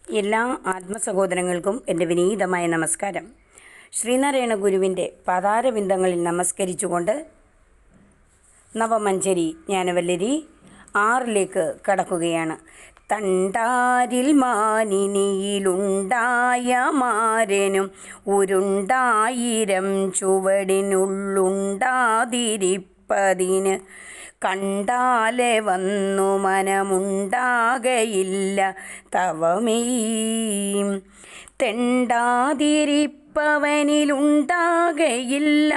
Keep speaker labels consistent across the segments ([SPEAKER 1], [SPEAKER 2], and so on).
[SPEAKER 1] എല്ലാ ആത്മസഹോദരങ്ങൾക്കും എൻ്റെ വിനീതമായ നമസ്കാരം. ശ്രീനാരായണ ഗുരുവിൻ്റെ പാതാരവിന്ദങ്ങളിൽ നമസ്കരിച്ചുകൊണ്ട് നവമഞ്ചരി ജ്ഞാനവല്ലരി 6 കടക്കുകയാണ്. തണ്ടാരിൽ മാനിനിയിലുണ്ടായ മാരനും ഉരുണ്ടായിരം ചുവടിനുള്ളുണ്ടാതിരിപ്പതിന് കണ്ടാലെ വന്നു മനമുണ്ടാകയില്ല തവമേയും തെണ്ടാതിരിപ്പവനിലുണ്ടാകയില്ല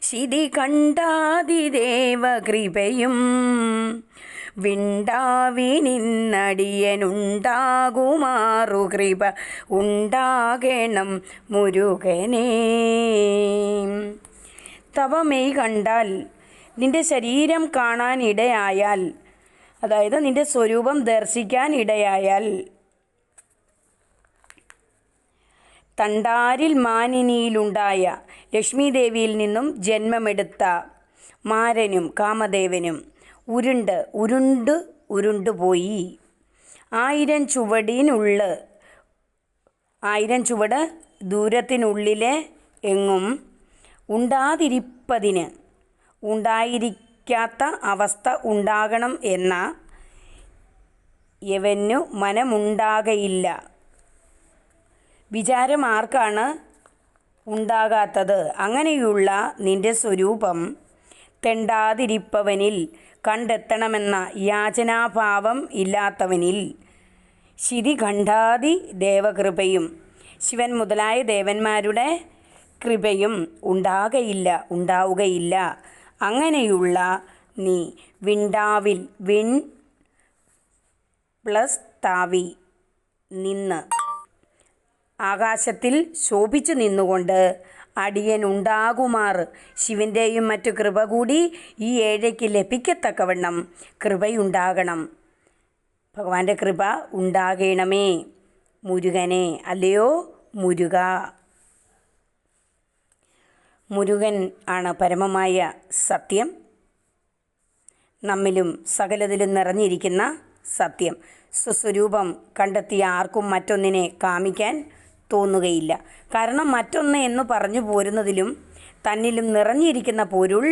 [SPEAKER 1] ശിതി കണ്ടാതിദേവകൃപയും വിണ്ടാവിനിന്നടിയനുണ്ടാകുമാറു കൃപ ഉണ്ടാകണം മുരുകനേ. തവമെയ് കണ്ടാൽ, നിന്റെ ശരീരം കാണാനിടയായാൽ, അതായത് നിന്റെ സ്വരൂപം ദർശിക്കാൻ ഇടയായാൽ, തണ്ടാരിൽ മാനിനിയിലുണ്ടായ ലക്ഷ്മീദേവിയിൽ നിന്നും ജന്മമെടുത്ത മാരനും കാമദേവനും ഉരുണ്ടുപോയി 1000 ചുവട് ദൂരത്തിനുള്ളിലെ എങ്ങും ഉണ്ടാതിരിപ്പതിന്, ഉണ്ടായിരിക്കാത്ത അവസ്ഥ ഉണ്ടാകണം എന്ന യവനു മനമുണ്ടാകയില്ല. വിചാരം ആർക്കാണ് ഉണ്ടാകാത്തത്? അങ്ങനെയുള്ള നിന്റെ സ്വരൂപം തെണ്ടാതിരിപ്പവനിൽ, കണ്ടെത്തണമെന്ന യാചനാഭാവം ഇല്ലാത്തവനിൽ, ശിതി കണ്ടാതി ദേവകൃപയും, ശിവൻ മുതലായ ദേവന്മാരുടെ കൃപയും ഉണ്ടാവുകയില്ല. അങ്ങനെയുള്ള നീ വിണ്ടാവിൽ, വിൺ പ്ലസ് താവി, നിന്ന്, ആകാശത്തിൽ ശോഭിച്ചു നിന്നുകൊണ്ട് അടിയനുണ്ടാകുമാർ ശിവൻ്റെയും മറ്റു കൃപ കൂടി ഈ ഏഴയ്ക്ക് ലഭിക്കത്തക്കവണ്ണം കൃപയുണ്ടാകണം. ഭഗവാന്റെ കൃപ ഉണ്ടാകണമേ മുരുകനെ, അല്ലയോ മുരുക. മുരുകൻ ആണ് പരമമായ സത്യം, നമ്മിലും സകലതിലും നിറഞ്ഞിരിക്കുന്ന സത്യം. സ്വസ്വരൂപം കണ്ടെത്തിയ ആർക്കും മറ്റൊന്നിനെ കാമിക്കാൻ തോന്നുകയില്ല. കാരണം മറ്റൊന്ന് എന്ന് പറഞ്ഞു പോരുന്നതിലും തന്നിലും നിറഞ്ഞിരിക്കുന്ന പൊരുൾ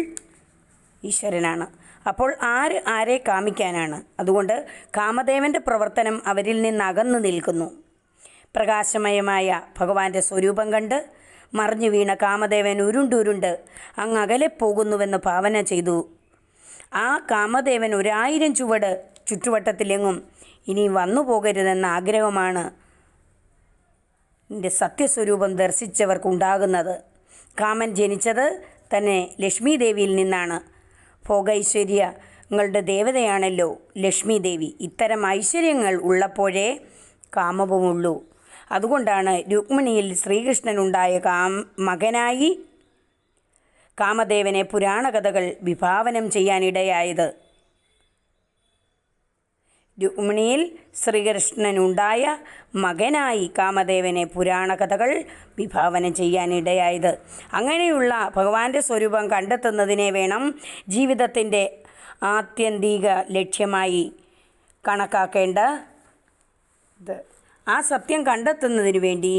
[SPEAKER 1] ഈശ്വരനാണ്. അപ്പോൾ ആരെ കാമിക്കാനാണ്? അതുകൊണ്ട് കാമദേവൻ്റെ പ്രവർത്തനം അവരിൽ നിന്ന് അകന്നു നിൽക്കുന്നു. പ്രകാശമയമായ ഭഗവാന്റെ സ്വരൂപം കണ്ട് മറിഞ്ഞു വീണ കാമദേവൻ ഉരുണ്ടുരുണ്ട് അങ്ങ് അകലെ പോകുന്നുവെന്ന് ഭാവന ചെയ്തു. ആ കാമദേവൻ 1000 ചുവട് ചുറ്റുവട്ടത്തിലെങ്ങും ഇനി വന്നു പോകരുതെന്ന ആഗ്രഹമാണ് നിൻ്റെ സത്യസ്വരൂപം ദർശിച്ചവർക്കുണ്ടാകുന്നത്. കാമൻ ജനിച്ചത് തന്നെ ലക്ഷ്മീദേവിയിൽ നിന്നാണ്. ഭോഗൈശ്വര്യങ്ങളുടെ ദേവതയാണല്ലോ ലക്ഷ്മീദേവി. ഇത്തരം ഐശ്വര്യങ്ങൾ ഉള്ളപ്പോഴേ കാമവുമുള്ളൂ. അതുകൊണ്ടാണ് രുക്മിണിയിൽ ശ്രീകൃഷ്ണനുണ്ടായ മകനായി കാമദേവനെ പുരാണകഥകൾ വിഭാവനം ചെയ്യാനിടയായത്. രുക്മിണിയിൽ ശ്രീകൃഷ്ണനുണ്ടായ മകനായി കാമദേവനെ പുരാണകഥകൾ വിഭാവനം ചെയ്യാനിടയായത്. അങ്ങനെയുള്ള ഭഗവാന്റെ സ്വരൂപം കണ്ടെത്തുന്നതിനെ വേണം ജീവിതത്തിൻ്റെ ആത്യന്തിക ലക്ഷ്യമായി കണക്കാക്കേണ്ടത്. ആ സത്യം കണ്ടെത്തുന്നതിനു വേണ്ടി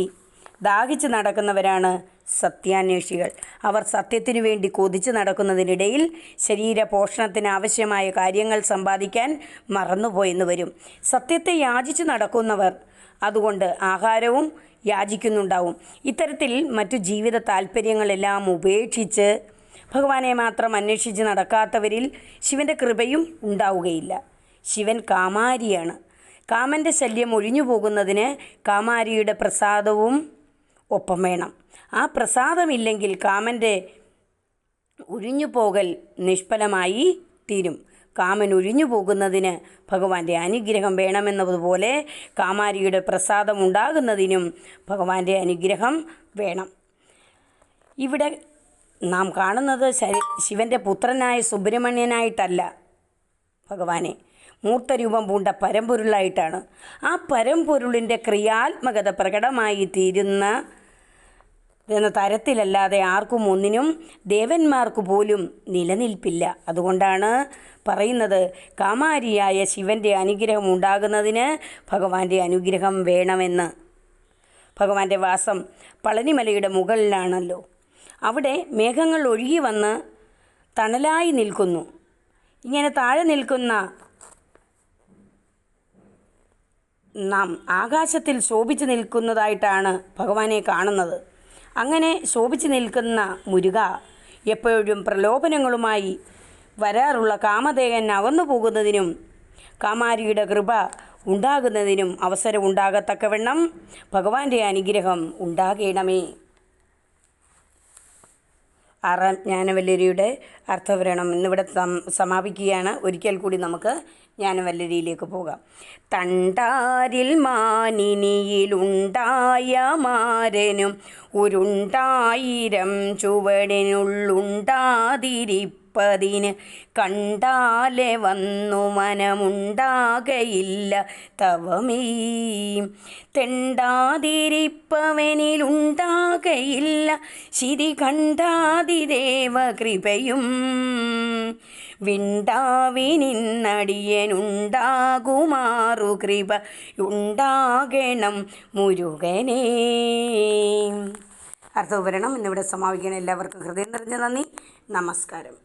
[SPEAKER 1] ദാഹിച്ച് നടക്കുന്നവരാണ് സത്യാന്വേഷികൾ. അവർ സത്യത്തിനു വേണ്ടി കൊതിച്ച് നടക്കുന്നതിനിടയിൽ ശരീരപോഷണത്തിന് ആവശ്യമായ കാര്യങ്ങൾ സമ്പാദിക്കാൻ മറന്നുപോയെന്ന് വരും. സത്യത്തെ യാചിച്ച് നടക്കുന്നവർ അതുകൊണ്ട് ആഹാരവും യാചിക്കുന്നുണ്ടാവും. ഇത്തരത്തിൽ മറ്റു ജീവിത താല്പര്യങ്ങളെല്ലാം ഉപേക്ഷിച്ച് ഭഗവാനെ മാത്രം അന്വേഷിച്ച് നടക്കാത്തവരിൽ ശിവൻ്റെ കൃപയും ഉണ്ടാവുകയില്ല. ശിവൻ കാമാരിയാണ്. കാമൻ്റെ ശല്യം ഒഴിഞ്ഞു പോകുന്നതിന് കാമാരിയുടെ പ്രസാദവും ഒപ്പം വേണം. ആ പ്രസാദമില്ലെങ്കിൽ കാമൻ്റെ ഒഴിഞ്ഞുപോകൽ നിഷ്ഫലമായി തീരും. കാമൻ ഒഴിഞ്ഞു പോകുന്നതിന് ഭഗവാന്റെ അനുഗ്രഹം വേണമെന്നതുപോലെ കാമാരിയുടെ പ്രസാദം ഉണ്ടാകുന്നതിനും ഭഗവാന്റെ അനുഗ്രഹം വേണം. ഇവിടെ നാം കാണുന്നത് ശിവൻ്റെ പുത്രനായ സുബ്രഹ്മണ്യനായിട്ടല്ല, ഭഗവാനെ മൂർത്തരൂപം പൂണ്ട പരമ്പൊരുളായിട്ടാണ്. ആ പരമ്പൊരുളിൻ്റെ ക്രിയാത്മകത പ്രകടമായി തീരുന്ന എന്ന തരത്തിലല്ലാതെ ആർക്കും ഒന്നിനും ദേവന്മാർക്ക് പോലും നിലനിൽപ്പില്ല. അതുകൊണ്ടാണ് പറയുന്നത് കാമാരിയായ ശിവൻ്റെ അനുഗ്രഹം ഉണ്ടാകുന്നതിന് ഭഗവാന്റെ അനുഗ്രഹം വേണമെന്ന്. ഭഗവാന്റെ വാസം പളനിമലയുടെ മുകളിലാണല്ലോ. അവിടെ മേഘങ്ങൾ ഒഴുകി വന്ന് തണലായി നിൽക്കുന്നു. ഇങ്ങനെ താഴെ നിൽക്കുന്ന നാം ആകാശത്തിൽ ശോഭിച്ചു നിൽക്കുന്നതായിട്ടാണ് ഭഗവാനെ കാണുന്നത്. അങ്ങനെ ശോഭിച്ചു നിൽക്കുന്ന മുരുക എപ്പോഴും പ്രലോഭനങ്ങളുമായി വരാറുള്ള കാമദേഹൻ അകന്നു പോകുന്നതിനും കാമാരിയുടെ കൃപ ഉണ്ടാകുന്നതിനും അവസരം ഉണ്ടാകത്തക്കവണ്ണം ഭഗവാന്റെ അനുഗ്രഹം ഉണ്ടാകണമേ. ആറാം ജ്ഞാനവല്ലരിയുടെ അർത്ഥവിവരണം ഇന്നിവിടെ സമാപിക്കുകയാണ്. ഒരിക്കൽ കൂടി നമുക്ക് ജ്ഞാനവല്ലരിയിലേക്ക് പോകാം. തണ്ടാരിൽ മാനിനിയിലുണ്ടായ മാരനും ഉരുണ്ടായിരം ചുവടിനുള്ളുണ്ടാതിരിപ്പതിന് കണ്ടാലെ വന്നു മനമുണ്ടാകയില്ല തവമേ. തെണ്ടാതിരിപ്പവനിലുണ്ടാകയില്ല ശിരി കണ്ടാതിദേവ കൃപയും വിണ്ടാവിനിന്നടിയനുണ്ടാകുമാറു കൃപ ഉണ്ടാകണം മുരുകനേ. അർത്ഥവിവരണം ഇന്നിവിടെ സമാപിക്കണം. എല്ലാവർക്കും ഹൃദയം നിറഞ്ഞ നന്ദി. നമസ്കാരം.